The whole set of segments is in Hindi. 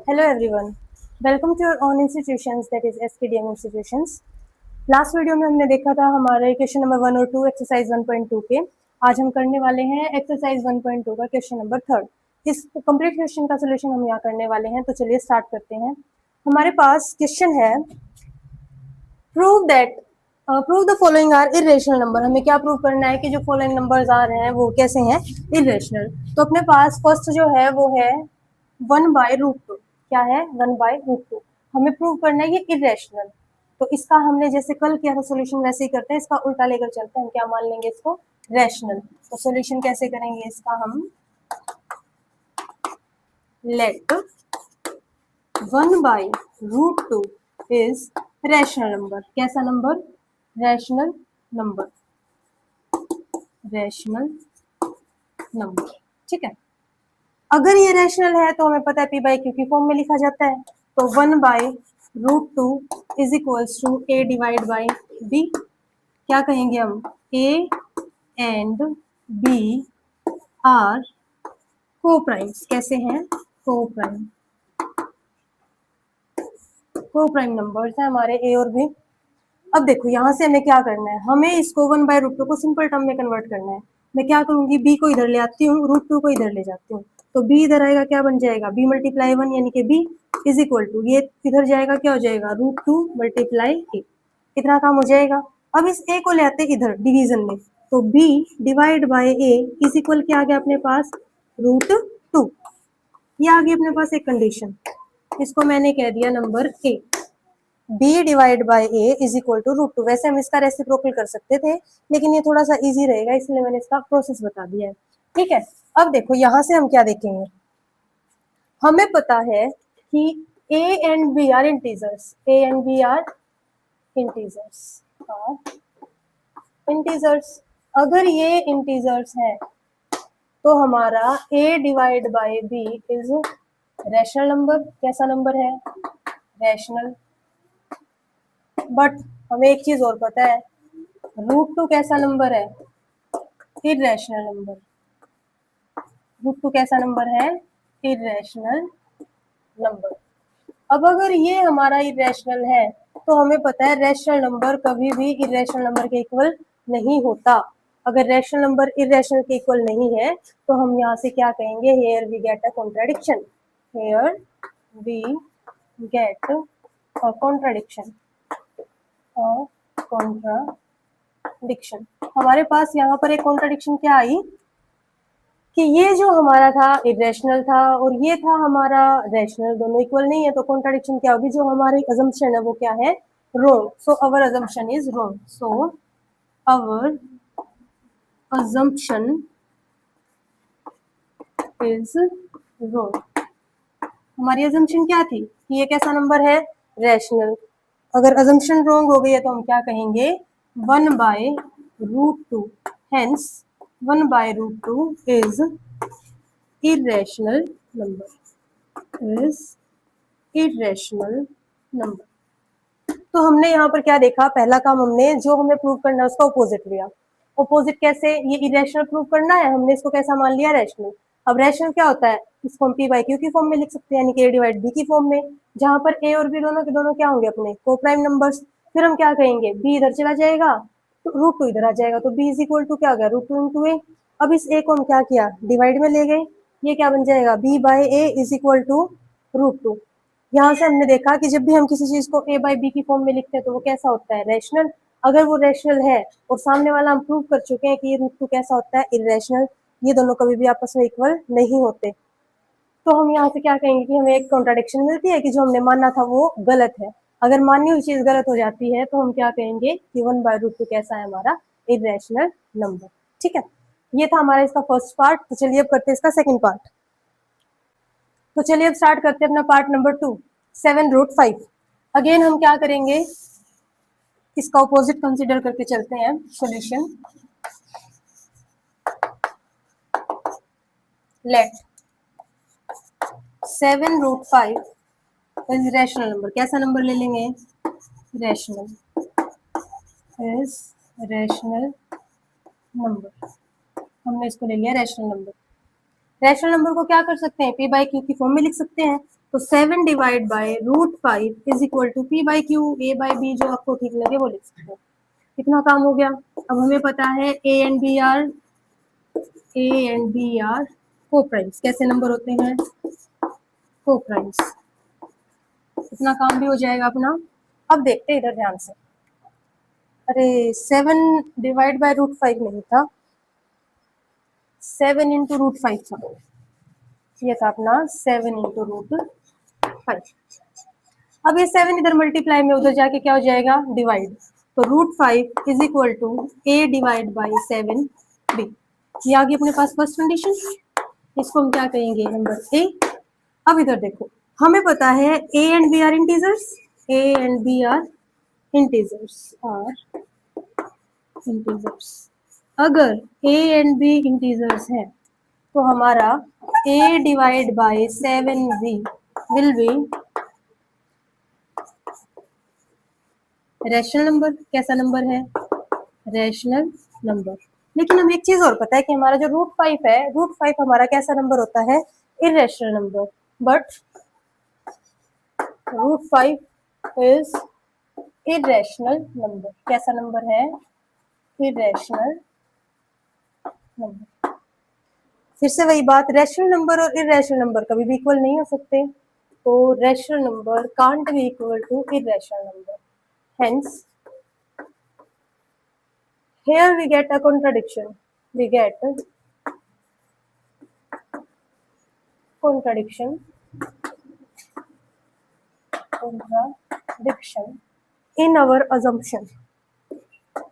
Hello everyone. Welcome to your own institutions, that is SKDM institutions. Last video में हमने देखा था हमारे क्वेश्चन नंबर 1 और 2 एक्सरसाइज 1.2 के। आज हम करने वाले हैं एक्सरसाइज 1.2 का क्वेश्चन नंबर 3। इस कंप्लीट क्वेश्चन का सोल्यूशन हम यहाँ करने वाले हैं, तो चलिए स्टार्ट करते हैं। हमारे पास क्वेश्चन है prove the following are irrational number. हमें क्या प्रूव करना है कि जो फॉलोइंग नंबर्स आ रहे हैं वो कैसे हैं, इरेशनल। तो अपने पास फर्स्ट जो है वो है 1/√2। क्या है? 1/√2। हमें प्रूव करना है ये इरेशनल। तो इसका हमने जैसे कल किया था सोल्यूशन वैसे ही करते हैं, इसका उल्टा लेकर चलते हैं। हम क्या मान लेंगे इसको? रैशनल। तो सोल्यूशन कैसे करेंगे इसका? हम लेट 1/√2 इज रैशनल नंबर। कैसा number? Rational number. Rational number, ठीक है। अगर ये रैशनल है तो हमें पता है पी बाई क्यू की फॉर्म में लिखा जाता है। तो 1/√2 is equals to a divide by b. क्या कहेंगे हम? A and B are coprimes. कैसे हैं? को प्राइम। को प्राइम नंबर्स हैं हमारे ए और बी। अब देखो यहाँ से हमें क्या करना है, हमें इसको 1/√2 को सिंपल टर्म में कन्वर्ट करना है। मैं क्या करूंगी, बी को इधर ले आती हूँ, √2 को इधर ले जाती हूँ। तो बी इधर आएगा, क्या बन जाएगा? बी मल्टीप्लाई 1 यानी कि बी इज इक्वल टू, ये इधर जाएगा, क्या हो जाएगा? √2 मल्टीप्लाई ए। इतना काम हो जाएगा। अब इस ए को ले आते इधर डिवीजन में, तो b divide by a is equal क्या आ गया अपने पास? √2। ये आ गई अपने पास एक कंडीशन, इसको मैंने कह दिया number a. b divide by a is equal to √2। वैसे हम इसका रेसिप्रोकल कर सकते थे, लेकिन ये थोड़ा सा इजी रहेगा, इसलिए मैंने इसका प्रोसेस बता दिया है। ठीक है। अब देखो यहाँ से हम क्या देखेंगे, हमें पता है कि a and b are integers. a and b are integers. अगर ये इंटीजर्स है तो हमारा a divide by b is rational number. कैसा नंबर है? रैशनल। बट हमें एक चीज और पता है, √2 कैसा नंबर है? Irrational number. √2 कैसा नंबर है? Irrational number. अब अगर ये हमारा इरेशनल है तो हमें पता है रैशनल नंबर कभी भी इरेशनल नंबर के इक्वल नहीं होता। अगर रैशनल नंबर इरेशनल के इक्वल नहीं है तो हम यहाँ से क्या कहेंगे? Here we get a contradiction. Here we get a contradiction. Contradiction. हमारे पास यहाँ पर एक कॉन्ट्राडिक्शन क्या आई कि ये जो हमारा था इरेशनल था और ये था हमारा रैशनल, दोनों इक्वल नहीं है। तो कॉन्ट्राडिक्शन क्या होगी? जो हमारी अजम्पशन है वो क्या है? Wrong. So our assumption is wrong. So our assumption is wrong. हमारी अजम्पशन क्या थी कि ये कैसा नंबर है? रैशनल। अगर अजम्पशन रोंग हो गई है तो हम क्या कहेंगे? 1/√2। Hence 1/√2 is irrational number, is irrational number। तो हमने यहाँ पर क्या देखा? पहला काम हमने जो हमें प्रूव करना है उसका ऑपोजिट लिया। ऑपोजिट कैसे? ये इरेशनल प्रूव करना है, हमने इसको कैसा मान लिया? रैशनल। अब रैशनल क्या होता है? इसको हम पी बाई क्यू की फॉर्म में लिख सकते हैं, यानी कि ए डिवाइड बी की फॉर्म में, जहां पर ए और बी दोनों के दोनों क्या होंगे? अपने को प्राइम नंबर्स। फिर हम क्या कहेंगे? बी इधर चला जाएगा तो √2 इधर आ जाएगा, तो बी इज इक्वल टू क्या हो गया? √2 इंटू ए। अब इस ए को हम क्या किया? डिवाइड में ले गए। ये क्या बन जाएगा? B by a is equal to √2। यहाँ से हमने देखा कि जब भी हम किसी चीज को ए बाई बी की फॉर्म में लिखते हैं तो वो कैसा होता है? रैशनल। अगर वो रैशनल है और सामने वाला हम प्रूव कर चुके हैं कि ये √2 कैसा होता है? इरेशनल। ये दोनों कभी भी आपस में इक्वल नहीं होते। तो हम यहाँ से क्या कहेंगे कि हमें एक कॉन्ट्राडिक्शन मिलती है कि जो हमने माना था वो गलत है। अगर मानी हुई चीज गलत हो जाती है तो हम क्या कहेंगे कि 1/√2 कैसा है? हमारा इरेशनल नंबर। ठीक है। ये था हमारा इसका फर्स्ट पार्ट। तो चलिए अब करते हैं इसका सेकंड पार्ट। तो चलिए अब स्टार्ट करते हैं अपना पार्ट नंबर 2, 7√5। अगेन हम क्या करेंगे? इसका ऑपोजिट कंसीडर करके चलते हैं। Solution let 7√5 is rational number. कैसा नंबर ले लेंगे? रैशनल। Is rational number. हमने इसको ले लिया रैशनल नंबर। रैशनल नंबर को क्या कर सकते हैं? पी बाई क्यू की फॉर्म में लिख सकते हैं। तो 7 divide by root 5 is equal to p by q, a by b, जो आपको ठीक लगे वो लिख सकते हो। कितना काम हो गया। अब हमें पता है A and B are coprimes. कैसे नंबर होते हैं, को प्राइम्स। इतना काम भी हो जाएगा अपना। अब देखते हैं इधर ध्यान से। अरे 7 डिवाइड बाय रूट 5 नहीं था, 7 इंटू रूट 5 था। ये था अपना 7 इंटू रूट 5। अब ये 7 इधर मल्टीप्लाई में उधर जाके क्या हो जाएगा, डिवाइड। तो root 5 is equal to a divide by 7 b. ये आ गई अपने पास फर्स्ट कंडीशन। इसको हम क्या कहेंगे, नंबर ए। अब इधर देखो, हमें पता है A and B are integers, A and B are integers, अगर ए एंड बी इंटीजर्स है तो हमारा A divide by 7b will be rational number. कैसा नंबर है, रैशनल नंबर। लेकिन हमें एक चीज और पता है कि हमारा जो रूट 5 है, रूट 5 हमारा कैसा नंबर होता है, irrational number. But root 5 is irrational number. कैसा नंबर है, इरेशनल नंबर। फिर से वही बात, रैशनल नंबर और इरेशनल नंबर कभी भी इक्वल नहीं हो सकते। तो rational number can't be equal to irrational number. Hence, here we get a contradiction. We get contradiction in our assumption.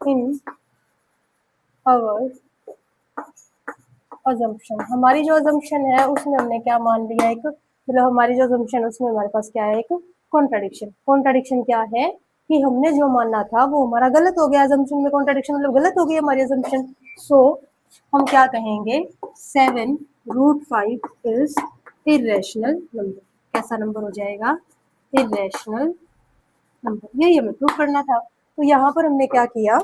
In our assumption, हमारी जो assumption है उसमें हमने क्या मान लिया, एक मतलब हमारी जो assumption है उसमें हमारे पास क्या है, एक contradiction। contradiction क्या है कि हमने जो मानना था वो हमारा गलत हो गया। assumption में contradiction मतलब गलत हो गई हमारी assumption। so हम क्या कहेंगे, 7 रूट 5 इज इरेशनल नंबर। कैसा नंबर हो जाएगा, इरेशनल नंबर। यही हमें प्रूव करना था। तो यहाँ पर हमने क्या किया,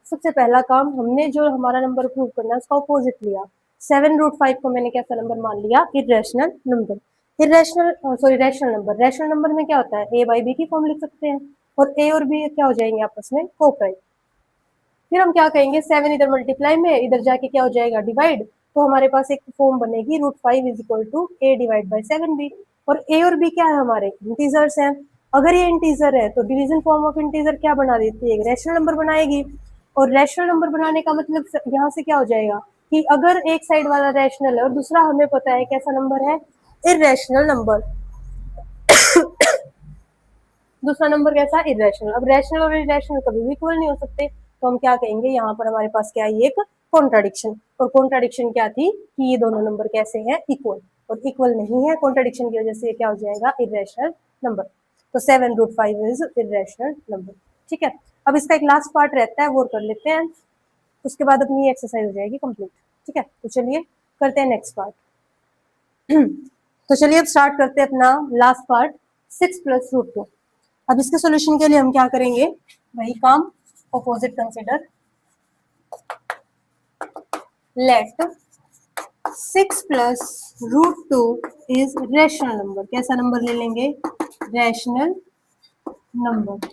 सबसे पहला काम हमने जो हमारा नंबर प्रूव करना है उसका अपोजिट लिया। 7 रूट 5 को मैंने कैसा नंबर मान लिया, irrational number. Rational number. Rational number में क्या होता है, ए बाई बी की फॉर्म लिख सकते हैं, और ए और बी क्या हो जाएंगे आपस में, को-प्राइम। फिर हम क्या कहेंगे, 7 इधर मल्टीप्लाई में, इधर जाके क्या हो जाएगा, डिवाइड। तो हमारे पास एक फॉर्म बनेगी root 5 is equal to a divide by 7b। और ए और बी क्या है, हमारे इंटीजर्स हैं। अगर ये इंटीजर है तो डिवीजन फॉर्म ऑफ इंटीजर क्या बना देती है, एक रैशनल नंबर बनाएगी। और रैशनल नंबर बनाने का मतलब यहाँ से क्या हो जाएगा कि अगर एक साइड वाला रैशनल है और दूसरा हमें पता है कैसा नंबर है, इरेशनल नंबर। दूसरा नंबर कैसा, इरेशनल। अब रैशनल और इरेशनल कभी भी इक्वल नहीं हो सकते। तो हम क्या कहेंगे, यहाँ पर हमारे पास क्या है, एक कॉन्ट्राडिक्शन। और कॉन्ट्राडिक्शन क्या थी कि ये दोनों नंबर कैसे हैं, इक्वल। और इक्वल नहीं है, कॉन्ट्राडिक्शन की वजह से क्या हो जाएगा, इरेशनल नंबर। तो 7 रूट 5 इज इरेशनल नंबर। ठीक है, अब इसका एक लास्ट पार्ट रहता है, वो कर लेते हैं, उसके बाद अपनी एक्सरसाइज हो जाएगी कंप्लीट। ठीक है, तो चलिए करते हैं नेक्स्ट पार्ट। तो चलिए अब स्टार्ट करते हैं अपना लास्ट पार्ट, 6 प्लस रूट 2। अब इसके सॉल्यूशन के लिए हम क्या करेंगे, वही काम, opposite consider. Let 6 plus root 2 is rational number. कैसा नंबर ले लेंगे, रैशनल नंबर।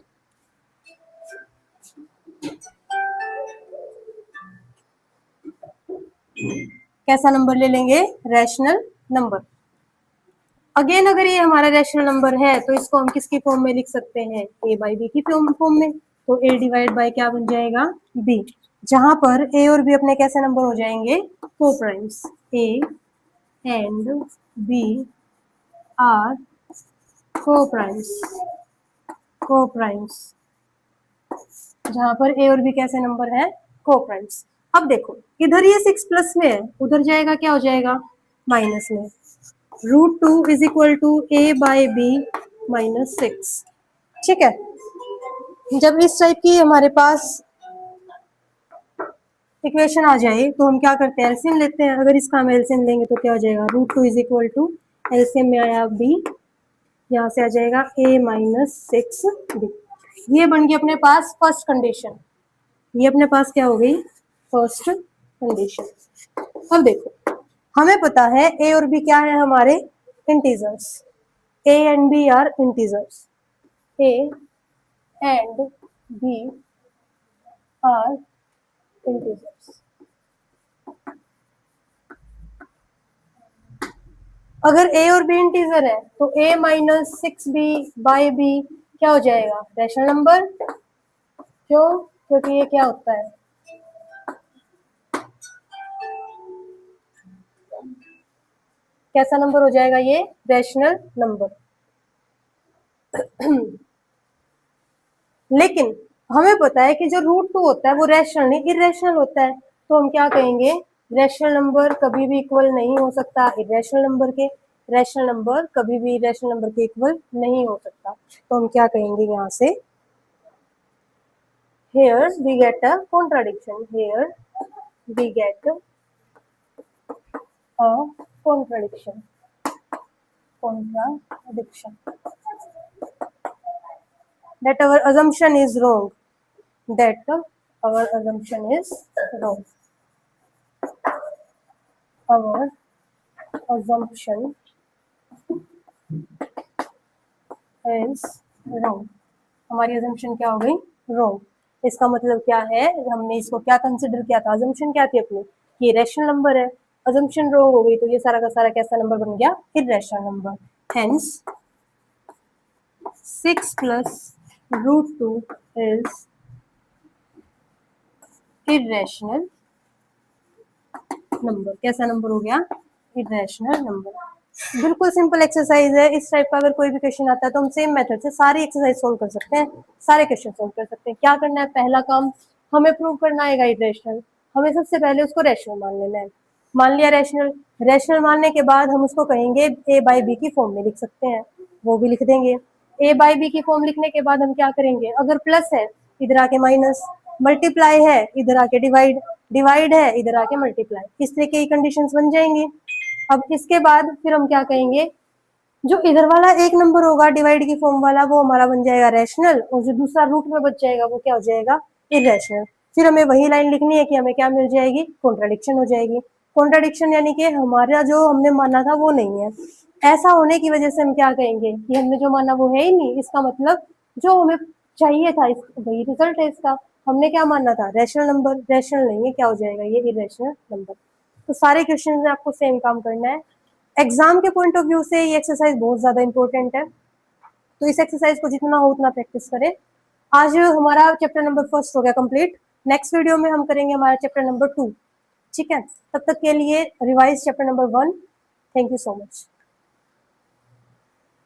कैसा नंबर ले लेंगे, रैशनल नंबर। अगेन अगर ये हमारा रैशनल नंबर है तो इसको हम किसकी फॉर्म में लिख सकते हैं, ए बाई बी की फॉर्म में। तो ए डिवाइड बाय क्या बन जाएगा, बी, जहां पर ए और बी अपने कैसे नंबर हो जाएंगे, coprimes. A and B are coprimes, coprimes, जहां पर ए और बी कैसे नंबर है, को प्राइम्स। अब देखो इधर ये 6 प्लस में है, उधर जाएगा क्या हो जाएगा, माइनस में। Root 2 is equal to a by b minus 6। ठीक है, जब इस टाइप की हमारे पास इक्वेशन आ जाए तो हम क्या करते हैं, एलसीएम लेते हैं। अगर इसका हम एलसीएम लेंगे तो क्या हो जाएगा, root 2 is equal to, LCM में आया बी, यहाँ से आ जाएगा ए माइनस 6b। ये बन गई अपने पास फर्स्ट कंडीशन। ये अपने पास क्या हो गई, फर्स्ट कंडीशन। अब देखो हमें पता है ए और बी क्या है, हमारे integers. A and B are integers. A and B are integers. अगर A और B इंटीजर है तो A minus 6B by B क्या हो जाएगा? Rational number. क्यों? क्योंकि ये क्या होता है? कैसा नंबर हो जाएगा ये? Rational number. लेकिन हमें पता है कि जो रूट 2 होता है वो रैशनल नहीं इरेशनल होता है, तो हम क्या कहेंगे? रैशनल नंबर कभी भी इक्वल नहीं हो सकता इरेशनल नंबर के। रैशनल नंबर कभी भी इरेशनल नंबर के इक्वल नहीं हो सकता, तो हम क्या कहेंगे यहाँ से? Here we get a contradiction. Here we get a contradiction. Contradiction. That our assumption is wrong. That our assumption is wrong. Our assumption is wrong. हमारी assumption क्या हो गई? Wrong. इसका मतलब क्या है? हमने इसको क्या कंसिडर किया था? assumption क्या थी अपनी? ये रैशनल नंबर है। assumption wrong हो गई तो ये सारा का सारा कैसा नंबर बन गया? irrational number. Hence 6 plus root 2 is irrational number. कैसा नंबर हो गया? irrational number. बिल्कुल सिंपल एक्सरसाइज है। इस टाइप का अगर कोई भी क्वेश्चन आता है तो हम सेम मेथड से सारी एक्सरसाइज सोल्व कर सकते हैं, सारे क्वेश्चन सोल्व कर सकते हैं। क्या करना है? पहला काम हमें प्रूव करना आएगा इरेशनल। हमें सबसे पहले उसको रैशनल मान लेना है। मान लिया रैशनल। रैशनल मानने के बाद हम उसको कहेंगे ए बाई बी की फॉर्म में लिख सकते हैं, वो भी लिख देंगे। ए बाई बी की फॉर्म लिखने के बाद हम क्या करेंगे? अगर प्लस है इधर आके माइनस, मल्टीप्लाई है इधर आके डिवाइड, डिवाइड है इधर आके मल्टीप्लाई, इस तरह की कंडीशंस बन जाएंगी। अब इसके बाद फिर हम क्या कहेंगे? जो इधर वाला एक नंबर होगा डिवाइड की फॉर्म वाला वो हमारा बन जाएगा रैशनल, और जो दूसरा रूट में बच जाएगा वो क्या हो जाएगा? इरेशनल। फिर हमें वही लाइन लिखनी है कि हमें क्या मिल जाएगी? कॉन्ट्राडिक्शन हो जाएगी। कॉन्ट्राडिक्शन यानी कि हमारा जो हमने माना था वो नहीं है। ऐसा होने की वजह से हम क्या कहेंगे कि हमने जो माना वो है ही नहीं। इसका मतलब जो हमें चाहिए था वही रिजल्ट है इसका। हमने क्या माना था? Rational number. रैशनल नहीं है, क्या हो जाएगा? ये इरेशनल नंबर। तो सारे क्वेश्चन में आपको सेम काम करना है। एग्जाम के पॉइंट ऑफ व्यू से ये एक्सरसाइज बहुत ज्यादा इंपॉर्टेंट है, तो इस एक्सरसाइज को जितना हो उतना प्रैक्टिस करें। आज हमारा चैप्टर नंबर 1 हो गया कंप्लीट। नेक्स्ट वीडियो में हम करेंगे हमारा चैप्टर नंबर 2। ठीक है, तब तक के लिए revise chapter number 1। Thank you so much.